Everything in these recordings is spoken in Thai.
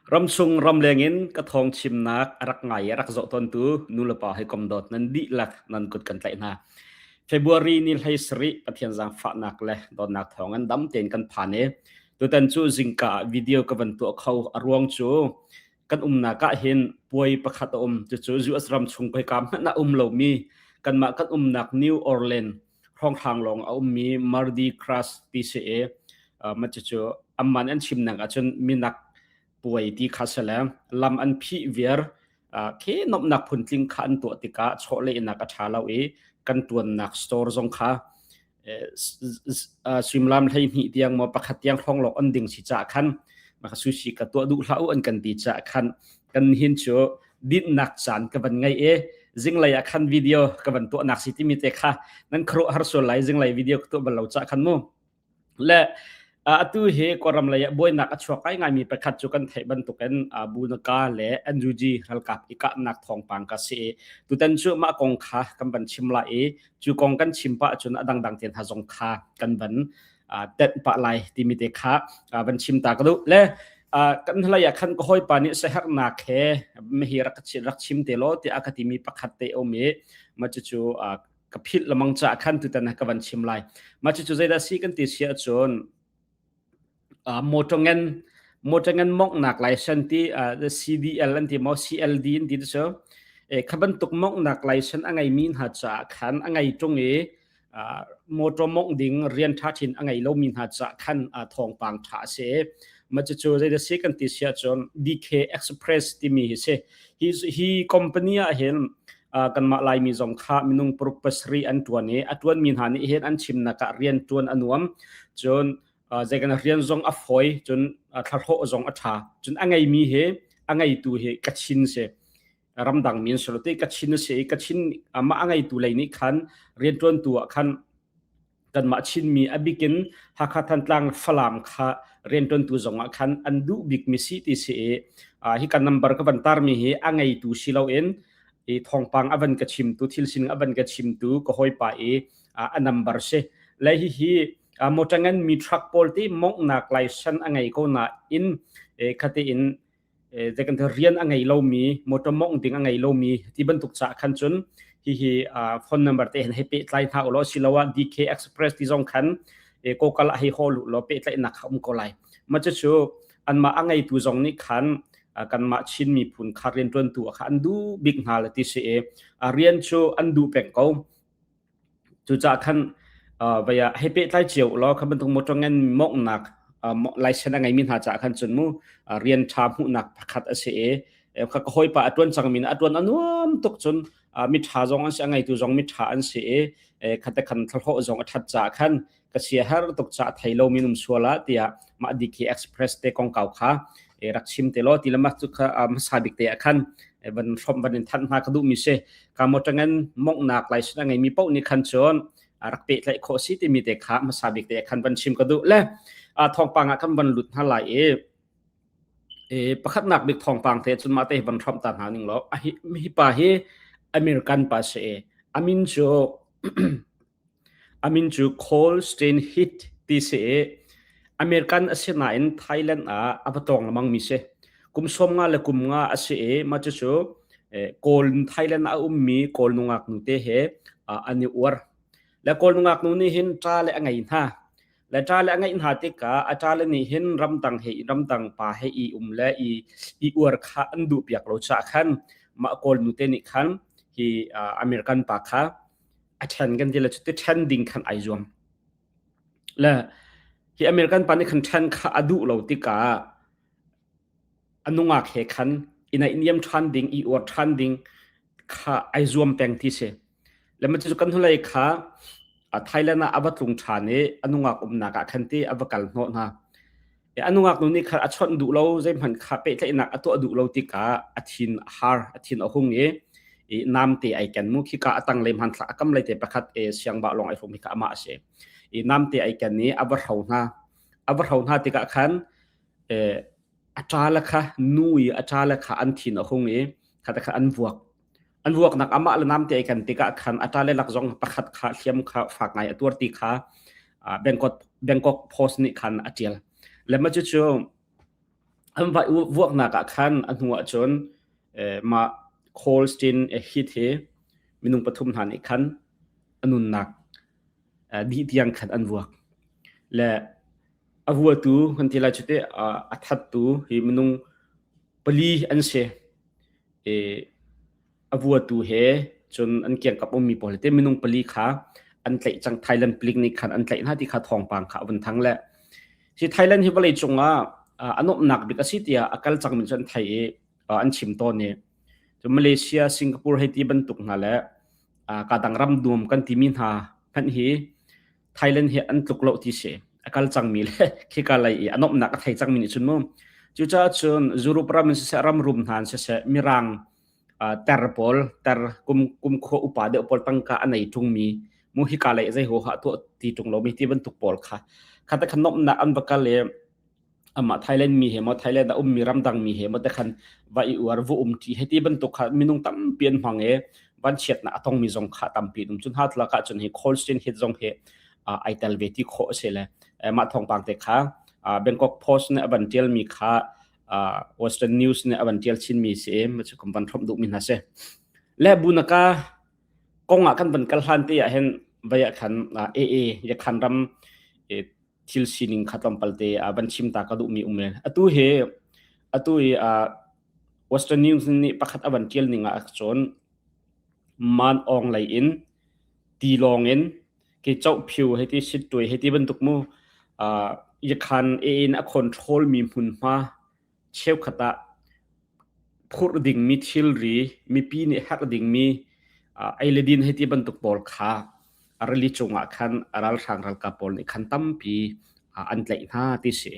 Ramsung ramlengin kathong chimnak arak ngai arak zo ton tu nulapa hai komdot nan di lak nan kut kan tlai na February ni hai sri pathian jang fa nak le don nak thong an dam ten kan phane tu tan chu jingka video ka ban tu khau arwang chu kan na ka hin puai pakhat chu chu ju asram chung pai kam na lo mi kan ma kan nak New Orleans hong hang long mi Mardi Gras PCA ma chu amman an chimnak achun minakป่วยที่คัสแล้วลำอันพิเวียร์เคนบนักพุนทิงขันตัวติกาโชเลนักชาลากันตัวนักสตอร์จงค่ะซิมลำให้หิเตียงมาประคัดเตียงห้องหลอกอันดิ่งสิจ่าขันมาสุชิกับตัวดุเหล่าอันกันดีจ่าขันกันหินโชดินนักจานกับวันไงจึงเลยขันวิดีโอกับวันตัวนักสิที่มีเตค่ะนั่นครูฮาร์โซไลจึงเลยวิดีโอตัวบรรลุจ่าขันโมและatu he koram la ya boy nak achwa kai ngai mi pakhat chu kan thai ban tu kan bu na ka le anjuji halka ika nak thong pang ka se tu tan chu ma kong kha kam ban chimla chu kong kan chimpa chun adang dang ten ha jong kha kan ban tet pa lai ti mi te kha ban chim ta ka du le kan la ya khan ko hoi pa ni se hak na khe me hi rak chim te lo ti akatimi pakhat te o me ma chu ka phil lamang cha khan tu tan ka ban chim lai ma chu zaida si kan ti sia chon motongen mok nak license ti the CDL and the CLD in ti so khaban tuk mok nak license angai min ha cha khan angai tung motor mok ding rian tha thin angai lo min ha cha khan thong pang tha se ma chu the second ti sia chon DK Express ti mi se he company a hen kan ma lai mi zong kha minung purpose an tuan atwan min han hen an chim na ka rian tuan anuam chon zegan rian zong a foi chun tharho zong a tha chun angai mi he angai tu he kachin se ramdang min solote kachin se kachin ama angai tu lai ni khan rian tuan tu khan kan ma chin mi abikin hakhathan tlang falam kha rian tuan tu zong khan andu big mi si ti se hi kan number ka bantar mi he angai tu silau en thongpang avan ka chim tu thilsin avan ka chim tu ko hoi pa a number se lai hi motangan mi truck polti mok nak license angai ko na in khati in zekan rian angai lo mi motor mok ding angai lo mi ti bantuk cha khan chun hi phone number te hen hepe tlai tha lo silawa DK Express ti jong khan ko kala hi hol lo pe tlai nak kham ko lai ma chu an ma angai tu jong ni khan kan ma chin mi phun kharien tun tu khan du big hal ti se rian chu an du pek ko chu cha khan vaya hepe tlai chiu lo khaban tung motongen mok nak license angai min ha cha khan chun mu rian tha mu nak pakhat ase kha ko hoi pa atwan changmin atwan anuam tok chun mi tha jong an se angai tu jong mi tha an se khata khan thalho jong athat cha khan ka sia har tok cha thailo minum suala tia ma DK Express te kong kau kha rakchim te lo tilama chu kha masabik te khan ban from ban than ma ka du mi se ka motongen mok nak license angai mi pau ni khan chon rak pe tlai kho si ti mi te kha masabik te khan ban chim ka du le thong panga kan ban lut ha lai pakhat nak bik thong pang the chun ma te ban thom ta ha ning lo hi pa he American pa se amin chu cold stain hit ti se American asena in Thailand abatong lamang mi se kum som nga le kum nga ase ma chu kol Thailand mi kol nungak nu te he ani war la kol nungak nu ni hin tra le angai ha la tra le angai ha te ka atala ni hin ramtang pa he le i war kha andu piak lo cha khan ma kol nu te ni khan hi American pa kha athan gan dile chu trending khan aizom la hi American pa ni khan than kha adu lo ti ka anunga khe khan ina indium trending i war trending kha aizom peng ti se lemma chu kan hulai kha Thailand abatlung thane anungak umna ka khanti abakal no na anungak nu ni kha achon du lo zai man kha pe tlai nak ato du lo ti ka athin ahung nam te ai kan mu khi ka atang lem han thla kam lai te pakhat siang ba long ai phom ka ma se nam te ai kan ni abarhau na ti ka khan atala kha nui atala kha anthin ahung khata kha anwak nak ama la nam te kan tika khan atale lak jong pakhat kha thiam kha fak ngai atur ti kha Bangkok post ni khan atial lema chu อันว่าพวกนักขันอันหัวจนมาโคลสตินฮิตเฮมินุงปฐุมธานีขันอันุนนักดีเดียงขันอันวัวและอวัวตูคนที่เราจุดอัฐตูฮิมินุงปลีอันเสอวัวตูเฮจนอันเกี่ยงกับอมีพอลเตมินุงปลีขาอันไหลจังไทยแลนด์ปลิกนี่ขันอันไหลหน้าที่ขาทองปางขาวันทั้งและที่ไทยแลนด์ฮิบเลยจงอันนบหนักบิกสิทธิ์อาการจังมันจนไทยอันชิมต้นเนี่ยจนมาเลเซียสิงคโปร์ให้ที่บรรทุกนั่นแหละการดังรำดวมกันที่มินหาพันฮีไทยแลนด์เฮอันตุกโลที่เสอาการจังมีเลยคือการอะไรอันนบหนักไทยจังมีนี่จนมั้งจู่จ้าจนจูรุปรามันเสรำรุมทานเสมีรังเตอร์ปอลเตอร์กุมโคอุปาเดอปอลปังกาอันไหนทุ่งมีมุฮิกาเลยใจหัวหาตัวที่ทุ่งเรามีที่บรรทุกปอลค่ะข้าแต่ขนมหนักอันบักกาเลยมาไทยแลนด์มีเหมาไทยแลนด์มีรำดังมีเหมาแต่คันว่าอีวาร์วุที่ให้ที่บรรทุกขามินุงตั้มเปลี่ยนหังวันเฉียดนะต้องมีจงขาตั้มปีนุ่มจนหัดละกะจนให้โคลสตินฮิตจงให้ไอเทลเวทีโคเสเลยมาทองปังเตะขาเบงกอกโพสต์เนี่ยบันเทียลมีขาวอสตันนิวส์เนี่ยบันเทียลชินมีเสียมันจะคำบันทบดุมินฮะเสและบุญนักกงกันบันกัลฮันที่เห็นใบขันอยากขันรำทิลซินิงขัดลำพัลเตบันชิมตากระดุมีเลยอตุเฮวอสตันนิวส์นี่ประคัดบันเทียลนี่งาอักษรมันอองไหลอินตีลองอินกิจผิวให้ที่ชิดตัวให้ที่บรรทุกมูอยากขันนะคอนโทรลมีหุ่นมาเชี่ยวขัดพูดดิ่งมีทิลรีมีปีนี่ฮักดิ่งมีไอเลดินให้ที่บรรทุกบอลขาอารัลิจงอ่ะขันอารัลทางรัลกาบอลนี่ขันตั้มปีอันไหลหน้าที่เสีย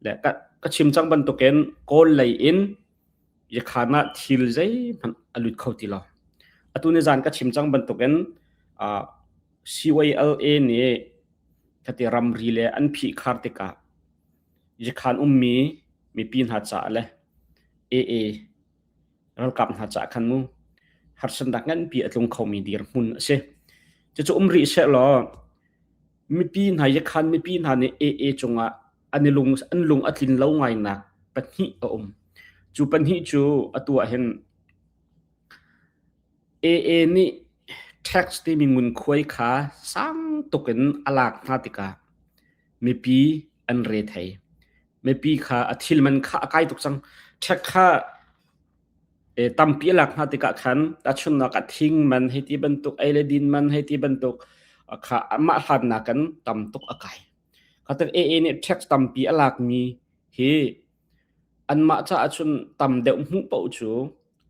และก็ชิมจังบรรทุกเองโกลไหลอินอยากขันทิลใจมันอลุดเข้าที่เราตัวนี้จานก็ชิมจังบรรทุกเองCYLA นี่ถ้าที่รำรีเลยอันพิคาร์ติกาจะขันมีปีนหัดจ่าเลยAA รัลกับหัดจ่าขันมูหัดสันดักงั้นปีอัตลงเขามีดีร์มุนเสจะรีเสร็จแล้วมีปีนหายขันมีปีนหานี่AA จงอันลุงอัดลินเล่าไงนักปัญหิจูปัญหิจูตัวเห็นAA นี่tax ที่มีเงินคุยค่าสังตุกันอลักนาติกาไม่ปีอันเรทให้ไม่ปีค่าอธิลมันค่าใกล้ตุกสังเช็คค่าตั้มปีอลักนาติกาขันตัดชนนักทิ้งมันให้ที่บรรทุกไอเลดินมันให้ที่บรรทุกค่ามาหันนักันตั้มตุกอากายก็แต่เนี่ย tax ตั้มปีอลักมีเฮอันมาจะชนตั้มเดวมุปอุจู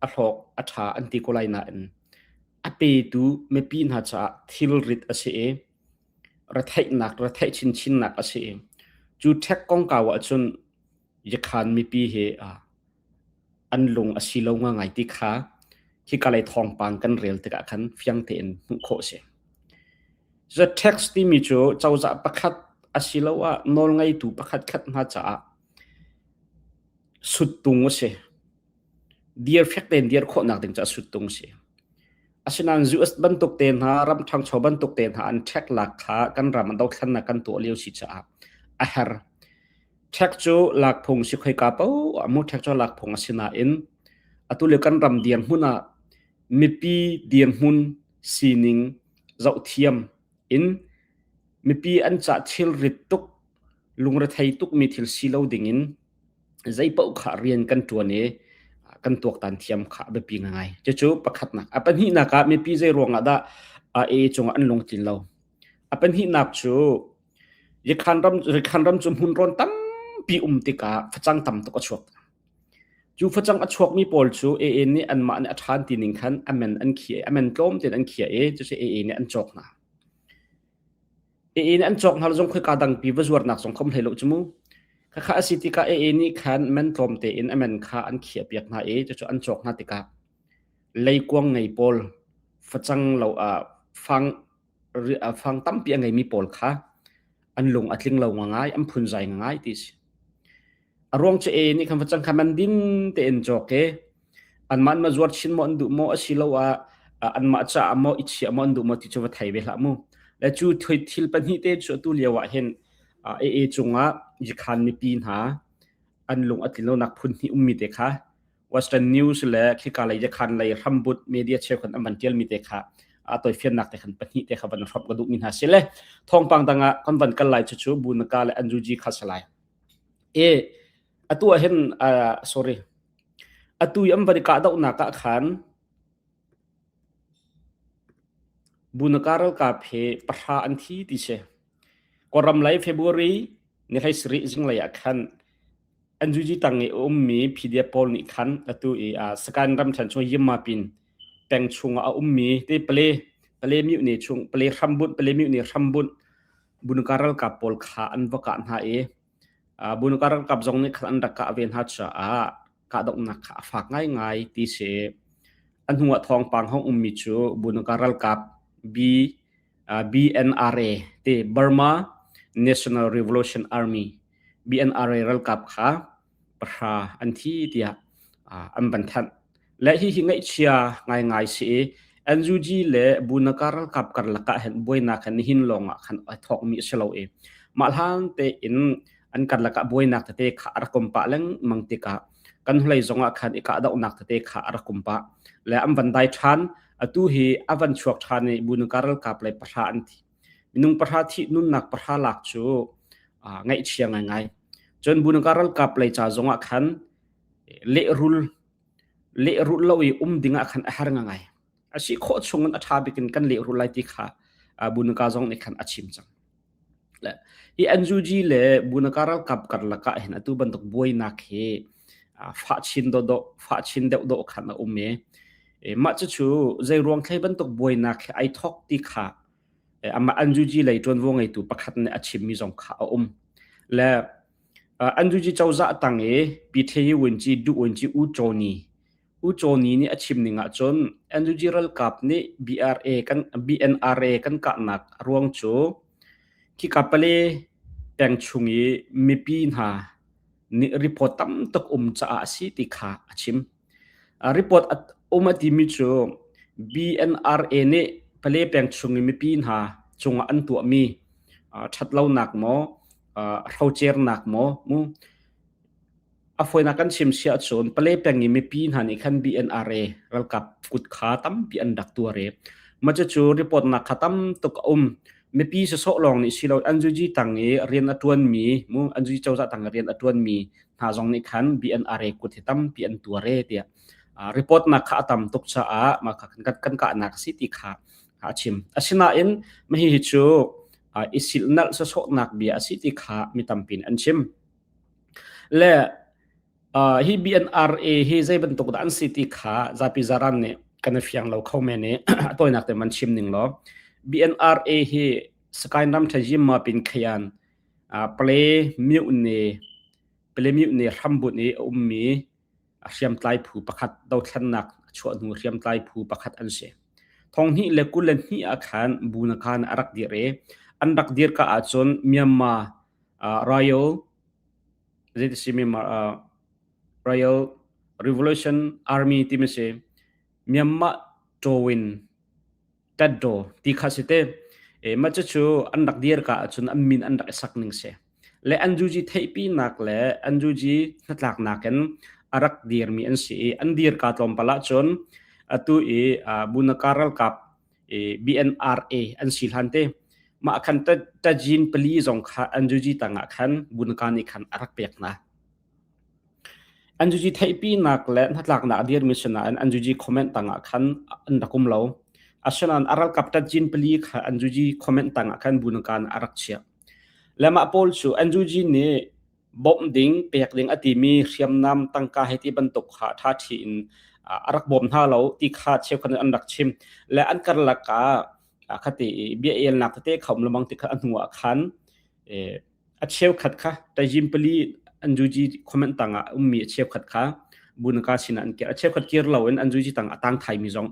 อรอกอัฐาอันติโกไลนาอันอเปตูไม่ปีนหาจะทิลริดอาเซียรัฐให้หนักรัฐให้ชินหนักอาเซียจูเทคกองกาวจนยักขันไม่ปีเฮอันลงอาศิลงง่ายที่ขาที่กลายทองปังกันเรียลติกะขันเฟียงเทนมุโคเซจะเท็กซ์ที่มีจูเจ้าจะประคัดอาศิลว่านอลไงตูประคัดขัดหาจะสุดตุงเซเดียร์เฟกเตนเดียร์โคนักถึงจะสุดตุงเซอาศัยนั้นจูสบรรทุกเต็นหารำทางชาวบรรทุกเต็นหาอันเช็คหลักขากันรำมันต้องขันนักกันตัวเลี้ยวสิจ้าอาหารเช็คจูหลักพงสิเคยกาเป้ามุดเช็คจูหลักพงอาศัยนั้นเองตัวเลี้ยวกันรำเดียนหุ่นมีปีเดียนหุ่นซีนิงเจ้าเทียมเองมีปีอันจะทิลริดตุกลุงระไทยตุกมีทิลซีเลวดิ่งเองใจเป้าขาเรียนกันตัวนี้กันตัวตันเทียมขาแบบปีง่ายจะจูประคัดนักปัญหานักมีปีใจรวงได้จงอันลงจินเราปัญหานักจูยักขันรำจุ่มหุ่นร้อนตั้มปีติกาฟัจังตั้มตกชวกจูฟัจังอชวกมีปอลจูนี่อันมาอันอัฐานตีนิงขันอเมนอันเขียอเมนกลมเต็นอันเขียจะใช่นี่อันจอกนะนี่อันจอกฮาลจงคุยกาดังปีวจวร์นักสงคมเฮลจมูข้าสิติกานี่ขันมันตรมเตอินอเมนข้าอันเขียบยักนาจะจะอันจอกนาติกาเลยกวงไงปอลฟัจังเราฟังตั้มปีไงมีปอลข้าอันลงอัดลิงเราง่ายอันพุนใจง่ายที่สิอารมณ์จะนี่คำฟัจังคำมันดินเตอินจอกอันมันมาจวดชินมันดูโมอสิเราอันมาจะโมอิชิมันดูโมที่จะว่าไทยเวลาโมและจูถอยทิลปันฮิเตจูตุเลียวเห็นจงยิคันมีปีนหา อันลงอัติโลนักพุนที่มีเตค่ะ Western News และที่กาเลยจะคันเลยรัมบุตมีเดียเชฟคนอันบันเทียลมีเตค่ะตัวเฟียนนักแต่ขันปนิเตค่ะบันรับกระดูกมินหาเสเลยทองปังตังกันบันกันไลชูบุนกาเลอันจูจีขัสไลตัวเห็นsorry ตัวยำบริการดอกนักขันบุนการ์กับเพประธานที่ติเชกรำไลเฟบรุรีนี่ให้สริจิงเลยขันอันจูจีตังเอมีพีเดียปอลนี่ขันตัวสการรำฉันช่วยยิมมาปินแปลงชุงมีที่เปลมิวนี่ชุงเปลรัมบุญเปลมิวนี่รัมบุญบุนการ์กับปอลขาอันวกันหาบุนการ์กับจงนี่ขันดักกะเวนฮัชกะดอกนักฝากง่ายติเชอันหัวทองปังห้องมีจูบุนการ์กับBNRA ที่ Burma National Revolution Army BNRA รัลกับค่ะประชาอันที่เดียอันบันทัดและที่หิงไอเชียง่ายสิอันจูจีและบุนการ์กับกันละกะเห็นบวยนักขันหินลงขันทอกมีเชลเอามาทางเตอินอันกันละกะบวยนักเตะขารักกุมปะเล่งมังติกะกันเลยจงขันอีกะดอกนักเตะขารักกุมปะและอันบันไดทันตัวฮีอวันชวกทานในบุนการ์กับเลยประธานที่มินุงประธานที่นุนนักประธานหลักจูง่ายเชียงง่ายจนบุนการ์กับเลยจ่าจงขันเละรุลเราดิ่งขันอาหารง่ายอาศัยโคชงอันท้าบิกันเละรุลไลติค่ะบุนการ์จงในขันอาชิมจังและอันจูจีเล่บุนการ์กับกันละกะเห็นตัวบันทึกบวยนักเฮฟ้าชินเดาขันเมมาจะชูใจรวงใครบรรทุกบวยนักไอทอกติค่ะมาอันจูจีเลยจนวงไอตัวประคัดในอาชีพมีสองขาและอันจูจีเจ้าจะตั้งปีเทียวันจีดูวันจีอูโจนีนี่อาชีพหนึ่งจนอันจูจีรัลกับนี่ BNRA กันกันักรวงชูที่กับเล่แปลงชุงมีปีนหานี่รีพอร์ตตั้มตกจะอาศิติค่ะอาชีพรีพอร์ตที่มีจู BNRA เนี่ยเปลี่ยนแปลงชุงมีปีนหาชุงอันตัวมีชัดเล่าหนักหมอเราเจอหนักหมอมูอาฟอยนักกันชิมเสียจนเปลี่ยนแปลงมีปีนหานี่ขัน BNRA รัลกับกุดขาตั้มปีอันดักตัวเรมาจะจูรีพอร์ตนักขาตั้มตกมีปีสโซลองนี่สิเราอันจูจีตั้งเรียนอัตวนมีมูอันจูจีเจ้าจะตั้งเรียนอัตวนมีหาจงนี่ขัน BNRA กุดตั้มปีอันตัวเรเดียรีพอร์ตนักข่าวตามตุกจ้ามากันกันนักสิติข่าอาชิมอาชินาอินไม่ฮิจูอิสิลนัลสโซนักเบียสิติข่ามีตามปินอันชิมและฮี BNRA ฮีใจบรรทุกด้านสิติข่าจะพิจารณาเนี่ยกันเฟียงเราเข้ามาเนี่ยตัวนักแต่มันชิมหนึ่งล้อ BNRA ฮีสกายน้ำทะยิมมาเป็นขยันเปลมิวเน่รัมบุเน่มีเรียมไตผู้ประคัดดาวทันนักชวนหัวเรียมไตผู้ประคัดอันเสทองนี้เล็กุเลนนี้อาคารบุญการอารักดีเรอันรักดีร์ก็อาจจะเมียนมาRoyal จะที่เมียนมาRoyal Revolution Army ที่ไม่ใช่เมียนมาโจวินตัดโดที่ข้าศึกมาจะชูอันรักดีร์ก็อาจจะอันมินอันรักสักหนึ่งเสและอันจูจีไทปีนักและอันจูจีนัดหลักนักกันอารักดีร์มีอันสีอันดีร์กาตอมปลาจนตัวบุนการ์กับBNRA อันสิลันเตมาขันตัดจีนปลีจงขันอันจูจีต่างขันบุนการนี่ขันอารักเปียกนะอันจูจีไทปีนักและนัดหลักนักดีร์มิชนะอันจูจีคอมเมนต์ต่างขันอันดักุมเหลาอาชนันอารักกับตัดจีนปลีขันอันจูจีคอมเมนต์ต่างขันบุนการอารักเชียและมาพอลชูอันจูจีนี่บอมดิ้งเปียกดิ้งอติมีเรียมน้ำตั้งกาให้ที่บรรทุกขาท่าทีนอารักบอมท่าเราที่ขาดเชฟกันอันดักชิมและอันกันละกาคติเบียเอลนักเตะเขาลำบากติดขันหัวขันอัดเชฟขัดค่ะแต่จิมปลีอันจูจีคอมเมนต์ต่างมีเชฟขัดค่ะบุญกาสินันเกเชฟขัดเกียร์เราอันจูจีต่างตั้งไทยมีจง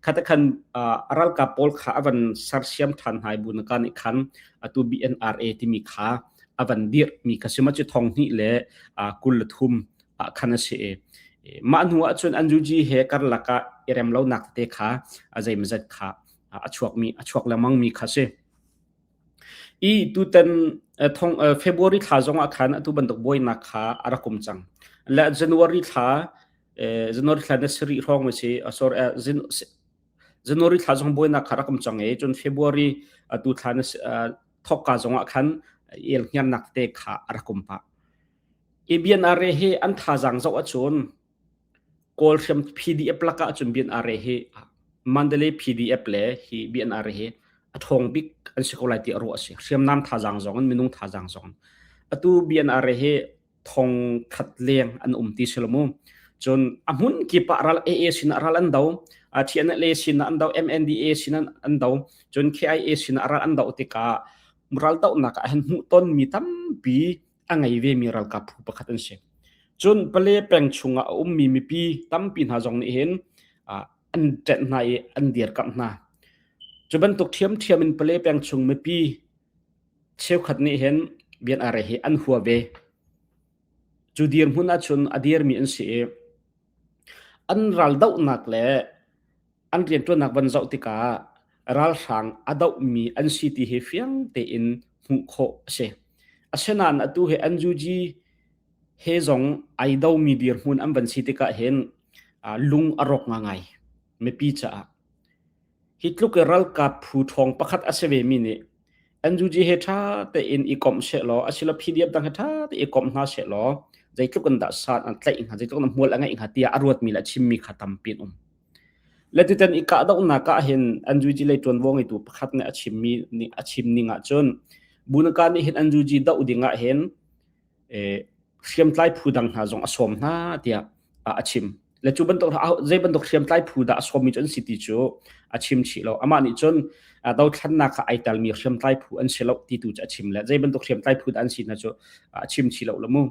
ขัดขันอารักกับปอลขาวันซาร์เซียมทันหายบุญการอีกขันตัว BNRA ที่มีขาวันเดียร์มีกสิมาจุดทองนี่และกุลทุมคันเสมาอันหัวจนอันจูจีเฮกันละกะเอเรมเราหนักเตะขาอาใจมันจะขาชวกละมังมีขาเส อีตุตันทองFebruary ทาจงอาคันตุบันตกบอยนักขาอารักุมจังและ January ทาJanuary ทาเนสรีร้องไม่ใช่ sorry January ทาจงบอยนักขาอารักุมจังจน February ตุทานทอกกาจงอาคันเอลเงียนนักเตะขาอารักุมปะอีเบียนอาเรเฮอันทาจังเจ้าจนกอลเชื่อม PDF ละกะจนเบียนอาเรเฮมันเดลี PDF เลยฮีเบียนอาเรเฮอทองบิ๊กอันสิโคไลติอรัวสิเชื่อมน้ำทาจังจงอันมินุงทาจังจงอตูเบียนอาเรเฮทองขัดเลียงอันติสลมุจนอมุนกีปะรัลเอสินรัลอันดาวทีอันเลสินอันดาว MNDA สินอันดาวจน KIA สินรัลอันดาวติการัลดาวนักอันมุต้นมีตั้มปีอังไงเวมีรัลกับผู้ประคัตนเชจนเปลเปงชุงมีปีตั้มปีหาจงนี่เห็นอันเจนนายอันเดียร์กับนาจบันตุกเทียมมันเปลเปงชุงมีปีเชี่ยวขัดนี่เห็นเบียนอะไรเห็นอันหัวเวจูเดียร์มุนอาชนอดียร์มีอันเสียอันรัลดาวนักเล่อันเรียนตัวนักบรรจุติการัลสังอดาวมีอันสิที่เฮฟียงเตอินหุโคเสอาเชนันอตูเฮอันจูจีเฮจงไอดาวมีเดียร์มุนอันบันสิติกาเห็นลุงอรกง่ายไม่ปีจ้าฮิตลุกรัลกับผู้ทองประคัตอาเซเวมินีอันจูจีเฮท่าเตอินอีกอมเชลออาศิลพีเดียบดังเฮท่าเตอีกอมนาเชลอใจลุกกันดัชสันอันเตอิงหาใจลุกกันมัวละไงอิงหาเตียอรวดมีละชิมมีขัดตำปีนและที่ตันอีกาดาวนักเห็นอันจูจีเลยจวนวงไอตัวประคัตเนี่ยชิมมีนี่ชิมนี่งะจนบุญการนี่เห็นอันจูจีดาวดิ่งะเห็นเสียมไตผู้ดังหาจงอสมนาเตียชิมและจูบันตกใจบันตกเสียมไตผู้ดังอสมมีจนสิติจูชิมชิโลอามานี่จนดาวทันนักไอตัลมีเสียมไตผู้อันเชลติตูจะชิมและใจบันตกเสียมไตผู้อันสินะจูชิมชิโลละมุ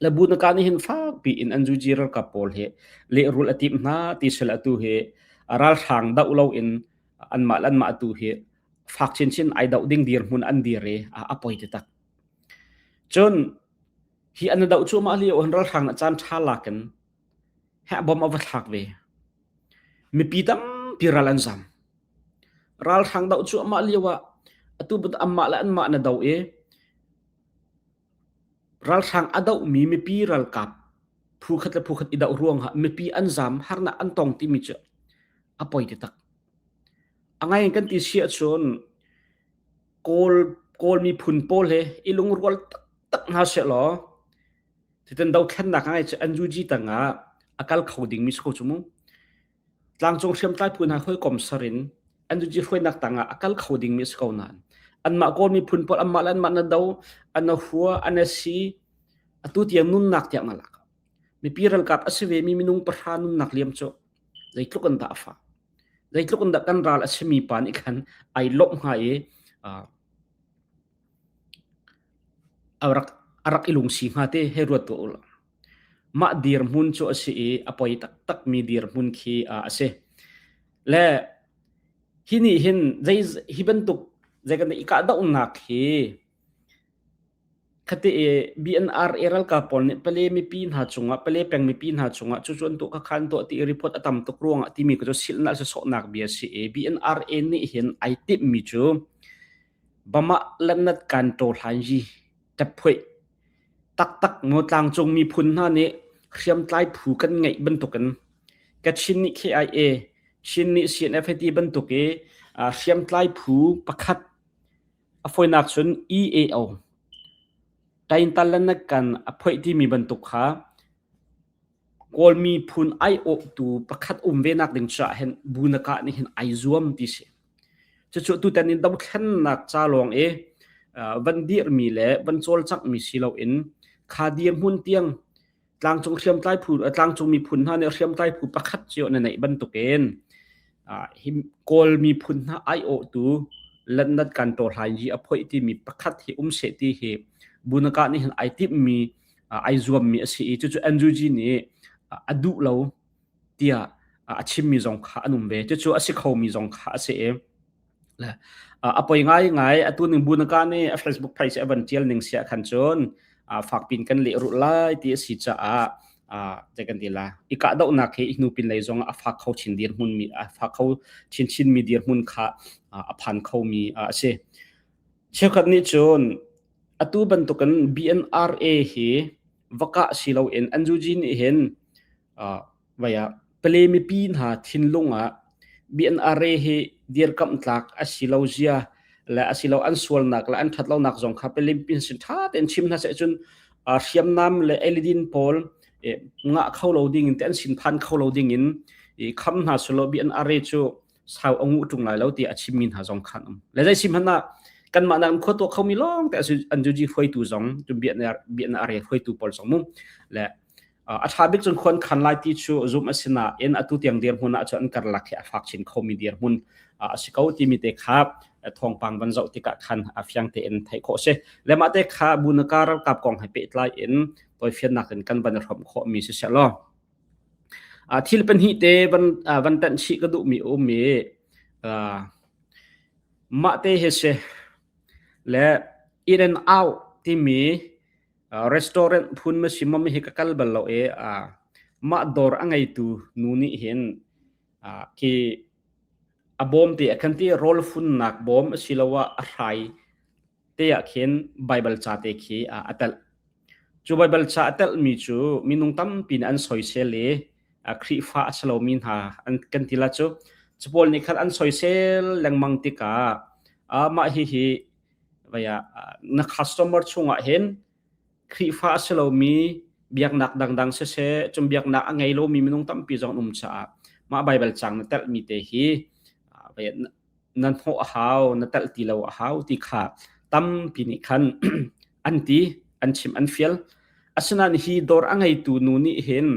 และบุญการนี่เห็นฟ้าปีอินอันจูจีรัลกับพอลเฮเลรูลอติมนาติเชลตูเฮรัลทางดาวเราอินอันมาตูเฮฟักชินไอดาวดิ่งเดียร์มุนอันเดียร์อปอยติตักจนฮีอันดาวจูมาลีโอหันรัลทางอาจารย์ชาลักันแห่บอมอวตักเวมีปีตั้มปีรัลอันซัมรัลทางดาวจูมาลีว่าตูบุตอัมมาละอันมาอันดาวรัลทางอดาวมีปีรัลกับผู้ขัดอิดาวร่วงฮะมีปีอันซัมฮาร์นาอันตองที่มิจฉาอปอยติตักอังไงกันที่เสียชนโกลมีพุนโปเลอีลุงรัวตักหาเสลอที่ตันดาวแค่นักไงจะอันจูจีตังอาการเขาดิ่งมิสโคจุมุหลังจงเชื่อมใต้พุนหาค่อยกลมสรินอันจูจีค่อยนักตังอาการเขาดิ่งมิสโคนันอันมาโกลมีพุนโปอันมาลันมานาดาวอันหัวอันสีตุที่ยังนุ่นนักอย่างนั้นละมีปีรัลกับอาศัยมีมินุงประธานนุ่นนักเลี้ยมโจใจทุกคนด่าฟ้าใจทุกคนด่ากันรัลอาศัยมีปานิกันไอลบหายอารักอิลุงสิงหาเตเฮรัวตัวละมาดีร์มุนโจอาศัยอภัยตักมีดีร์มุนคีอาศัยและที่นี่เห็นใจฮิบันตุกใจกันอีกาดาวนักเฮคติBNR eral kapol ne pale mi pin ha chunga pale peng mi pin ha chunga chu chun to ka khan to ti report atam to kruanga ti mi ko sil na so nak bia si BNR ni hin ai tip mi chu bama lanat kan to hanji tapoi tak mo tlang chung mi phun na ne khriam tlai phu kan ngai ban to kan ka chin ni KIA chin ni CNFT ban to ke khriam tlai phu pakhat a foi nak chun EAO tayin talan kan apoi ti mi bantuk ha kol mi phun ai op tu pakhat ve nak ding cha hen bunaka ni hen ai zuam ti se chu tu tanin dab khan nak cha long van dir mi le van chol chak mi silo in khadir hun tiang tlang chung khiam tlai phu tlang chung mi phun ha ne khiam tlai phu pakhat chio na nei bantuken him kol mi phun ha ai o tu lannat kan to hlai ji apoi ti mi pakhat hi se ti he bunaka ni han ai tip mi ai zuam mi asi chu anjuji ni adu lo tia achim mi jong kha anum ve chu asi khau mi jong kha ase la apoi ngai atu ning bunaka ni Facebook page evan tial ning sia khan chon fak pin kan le ru lai ti si cha jagan dila ika dau na ke inu pin lai jong afak khau chin dir mun mi afak khau chin mi dir mun kha aphan khau mi ase เชื่อกันนี้จนอตูบันตุกัน BNRA ฮีวกะสิเราเอ็นอันจูจินเห็นวายเปลมีปีนหาทินลงBNRA ฮีเดียร์กัมตักอาสิเราเจียและอาสิเราอันสวลนักและอันทัดเรานักจงค่ะเปลมีปีนสินท่าเต็นชิมนะเสจนเชียมน้ำและเอลิดินพอลงะเข้าเราดิ่งอินเต็นสินพันเข้าเราดิ่งอินคำหาสโล BNRA จูสาวองุตุงไหลแล้วที่อาชิมินหาจงขันและใจชิมฮันนะกันมานังขตัวเขามีล้องแต่อันจูจีไฟตูจงจุBNRAไฟตูพอลสองมุมและอาชาบิกจนคนขันไลที่ชูซูมอสินะอัตุที่ยังเดียร์มุนอาจจะอันการลักฟักชินเขามีเดียร์มุนสิเขาที่มีเตครับทองปังบรรจุติกะขันฟังเตนไทยโคเชและมาเตค่าบุญการกับกองให้เปิดไลน์ตัวเฟียนนักกันบรรจุเขามีเสียล้อที่เป็นฮิตเตวันตันชิกระดูมีมีมาเตเฮเชและin and out ที่มีrestaurant พุ่นมาชิมไม่เห็นกัลบัลเรามาดอร์อังไงตูนูนี่เห็นที่บอมที่คันที่โรลฟุนนักบอมสิลาวะอะไรเตียเห็นไบเบิลชาเตคีอัตลจูไบเบิลชาอัตลมีจูมีนุ่งตั้มปีนอันสอยเซเลครีฟ้าสโลมินหาอันกันที่ละจูจูบอลนี่คันอันสอยเซลแรงมังติกามาฮิvaya na customer chunga hen khrifa selo mi biak nak dang se se chum biak na angai lo mi minung tam pi jong cha ma bible chang na tel mi te hi vaya nan ho hau na tel ti lo hau ti kha tam pi ni khan anti an chim an fiel asna ni hi dor angai tu nu ni hen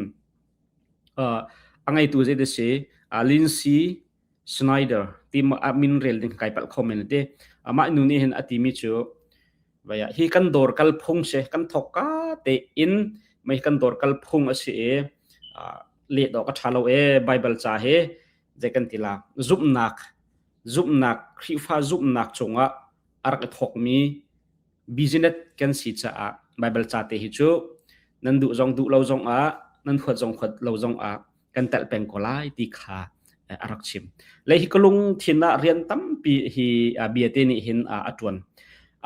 angai tu je de se Lindsay Schneider tim admin rel ding kai pal comment te ama nu ni hen atimi chu vaya hi kan dor kal phung se kan thoka te in mai kan dor kal phung ase le do ka thalo bible cha he je kan tila zup nak khifa zup nak chunga ar ka thok mi business kan si cha bible cha te hi chu nan du lo jong nan khot lo jong kan tal peng ko lai ti kha arak chim le hi kolung thina rian tam pi hi biate ni hin atwan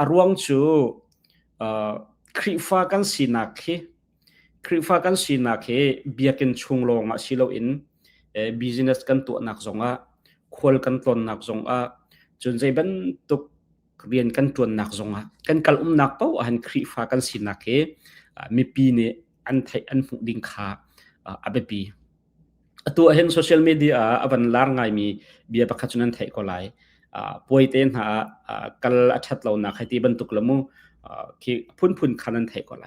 arwang chu khrifa kan sinak he biakin chunglong silo in business kan tu nak zonga khol kan ton nak zonga chun jai ban tuk rian kan tuan nak zonga kan kal nak pau han khrifa kan sinak he mi pi ne an thai an fu ding kha abepiตัวเห็นโซเชียลมีเดียวันลาร์ไงมีเบียร์ประคับจุนันไทยก็ไลป่วยเต้นหากัลชัดเราหนักให้ที่บรรทุกละมูที่พุ่นขันนันไทยก็ไล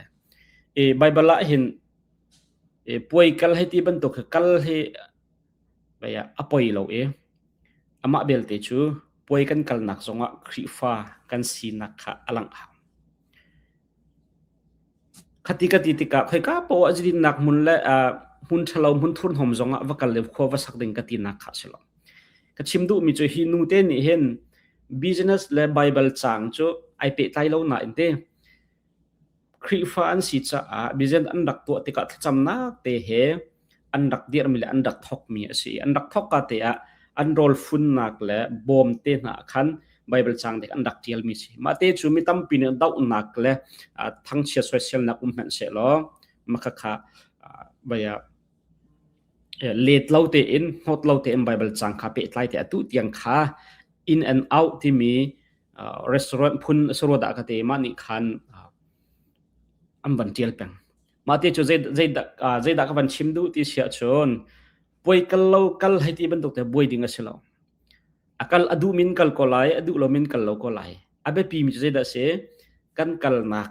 ไบเบิลละเห็นป่วยกัลให้ที่บรรทุกกัลให้ไปอป่วยเราอามาเบลเตจูป่วยกันกัลหนักสงะครีฟ้ากันสีนักขะอลังหาคติกติกะใครก็ป่วยจริงนักมุนและมุนชะลามุนทุนหอมจงวักเลวขวาสักดิ่งกตินักข้าสิลก็ชิมดูมีจูฮินูเตนี่เห็น business และ Bible จางจูไอเปตไลเราหน่าอินเตครีฟ้าอันสิจ้า business อันดักตัวติกะจำนักเตะอันดักเดียร์มีและอันดักทอกมีสิอันดักทอกกะเตะอันโรลฟุนนักและบอมเตะนักขัน Bible จางเด็กอันดักเดียร์มีสิมาเตะจูมีตั้มปีนดาวนักและทั้งเชียร์โซเชียลนักเหมือนเสลอมาค่ะใบเลดเราเตอินฮอตเราเตอินไบเบิลจังคาเปตไลเตอตุที่ยังคา in and out ที่มีrestaurant พุ่นสโรดากเตมานิคันอันบันเทียลเป็งมาเตจูใจดักวันชิมดูที่เสียชนป่วยกัลเรากัลให้ที่บรรทุกแต่ป่วยดิ่งเสลากัลอดูมินกัลก็ไลอดูเรามินกัลเราก็ไลอาเบปีมีใจดักเสกันกัลนัก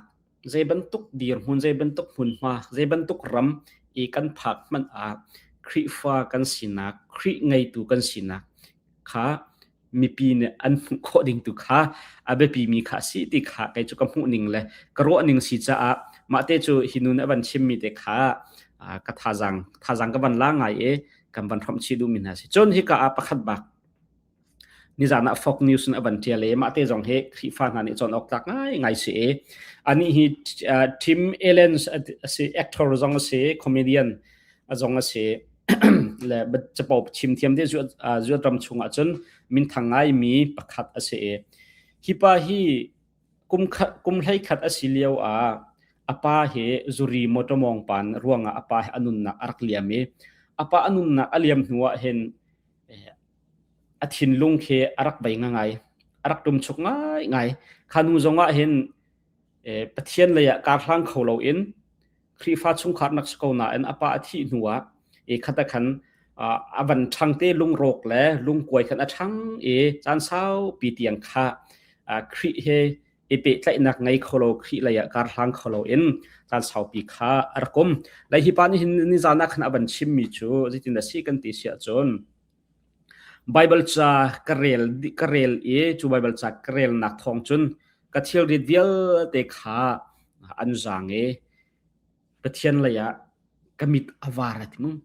ใจบรรทุกดีร์หุ่นใจบรรทุกหุ่นมาใจบรรทุกรำอีกันผักมันครีฟ้ากันสินักครีไงตูกันสินักข้ามีปีเนี่ยอันโคดิ่งตุข้าอาเบปีมีข้าสิติข้าไกจุกำหูนิ่งเลยกระโดดนิ่งสิจ้ามาเตจูหินุนวันชิมมีเตข้ากระทาจังกับวันล่างไงกับวันทำชีดูมินาสิจนฮิกาประคัดบักนี่จานะฟอกนิวส์นวันเทียเลมาเตจงเฮครีฟ้านั่นจนออกจากไงสิอันนี้ฮิทิมเอเลนส์สิแอคเตอร์จงสิคอมเมดี้จงสิและจะปอบชิมเทียมที่จวดรำชงจนมินทางไงมีประคัดเสฮิปาฮี kum hlai khat asiliau apa he zuri motomong pan ruanga apa anunna arakliame apa anunna aliam nuwa hen athin lung khe arak bai ngai arak tum chuk ngai khanu zonga hen pathian leya ka thlang kholo in khri fa chung khat nak skona en apa athi nuwa khata khan avan thangte lung rok le lung koi khan athang chan sau pi tiang kha khri he epe tlai nak ngai kholo khri leya ka thlang kholo in chan sau pi kha arkom lai hi pani hin ni jana khan avan chim mi chu jitin da si kan ti sia chon Bible cha karel chu Bible cha karel nak thong chun ka thil ri dial te kha an jang pathian laya kamit awara timung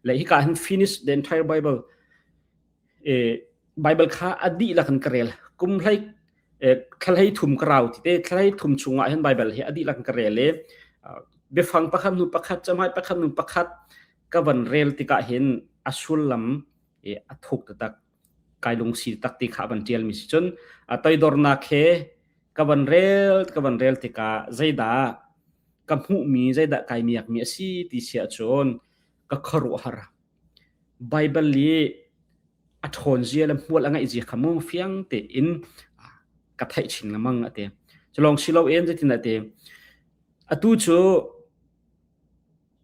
lai hi ka han finish the entire Bible Bible kha adi la kan karel kum hlai khalai thum kraw ti te khalai thum chunga han Bible hi adi la kan karel le be phang pakhat nu pakhat chamai pakhat nu pakhat ka van rel ti ka hin asul lam athuk tak kailung si tak ti kha ban tial mi chun atoi dorna khe kaban rel tika zaida kamhu mi zaida kai miak mi si ti sia chon ka kharu hara Bible li athon zia lam hol anga iji khamu fiang te in ka thai chin lamang ate chlong silo en je tin ate atu chu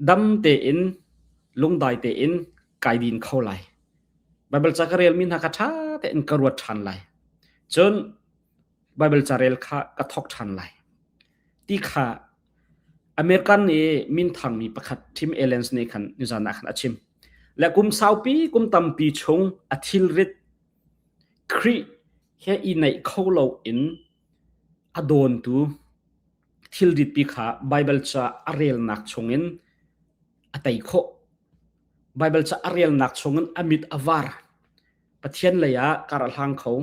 dam te in lungdai te in kaidin khaulai Bible chakarel min hakatha te in karwat than lai chon Bible charel kha ka thok than lai ti kha American min thang mi pakhat Tim Ellens ne khan nizana khan achim la kum saupi kum tampi chung athil rit khri he I nei kholo in adon tu thil rit pi kha Bible cha arel nak chungin atai kho Bible cha arel nak chungin amit avar pathian leya karal hang kho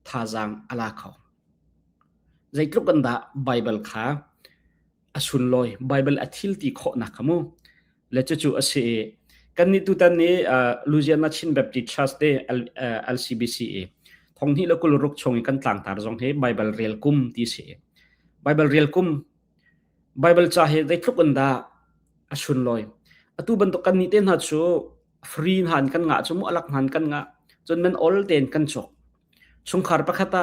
thajang ala kho zaitluk anda Bible kha asun loi Bible athil ti kho na khamu lechu ase kan ni tu tan ni Louisiana Chin Baptist Church de LCBCA thonghi lokul ruk chong kan tlang tar jong he Bible real kum ti se Bible real kum Bible cha he zaitluk anda asun loi atu ban to kan ni ten ha chu free han kan nga chu mu alak han kan nga chon men all ten kan chok chungkhar pakhata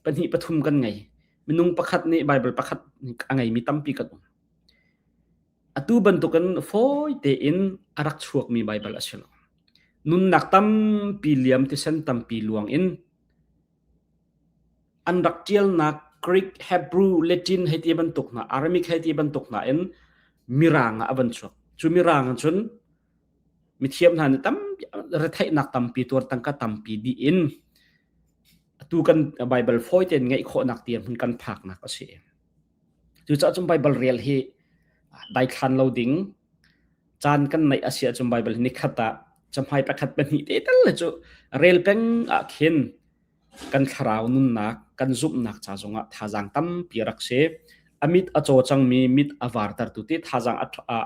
panhi pathum kan ngai minung pakhat ni Bible pakhat angai mi tampi ka atu bantukan foi te in arak chuak mi Bible aselo nun naktam piliam ti sen tampi luang in andaktial na Greek Hebrew Latin heti bantuk na Aramaic heti bantuk na in miranga aban chuak chu miranga chun mithiam han tam rethai nak tampi tur tangka tampi di in tu kan Bible foi ten ngai kho nak tiam hun kan phak nak ase chu cha chum Bible real hi dai khan loading chan kan nai asia chum Bible ni khata chamhai pakhat pani te tal la chu real peng a khin kan tharau nun nak kan zup nak cha zonga thajang tam pirak se amit acho chang mi mit avar tar tu te thajang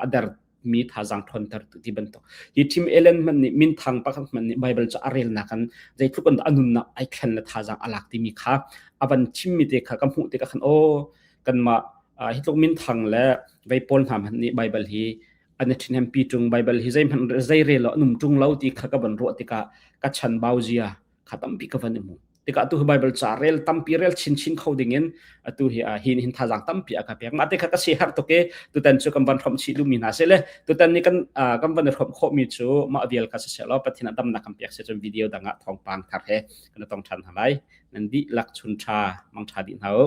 adar mi thajang thon tar tu ti ban to hi Tim Ellen man ni min thang pakhat man ni Bible cha arel na kan jai thukon anun na ai khan la thajang alak ti mi kha aban chim mi te kha kam hu te ka khan o kan ma hitlok min thang la vai pol ham ni Bible hi anathin hem pi tung Bible hi zai man zai re lo num tung lo ti kha ka ban ro ti ka chan bauzia khatam pi ka van mu tika tu Bible cha rel tampi rel chin khoding in atu hi hin thajang tampi aka pek mate kha ka se har to ke tu tan chu kam ban thom chi lu mi na se le tu tan ni kan kam ban thom kho mi chu ma avial ka se lo pathina dam na kam pek se chum video danga thong pang thar he kan tong than halai nan di lak chun tha mang tha din hau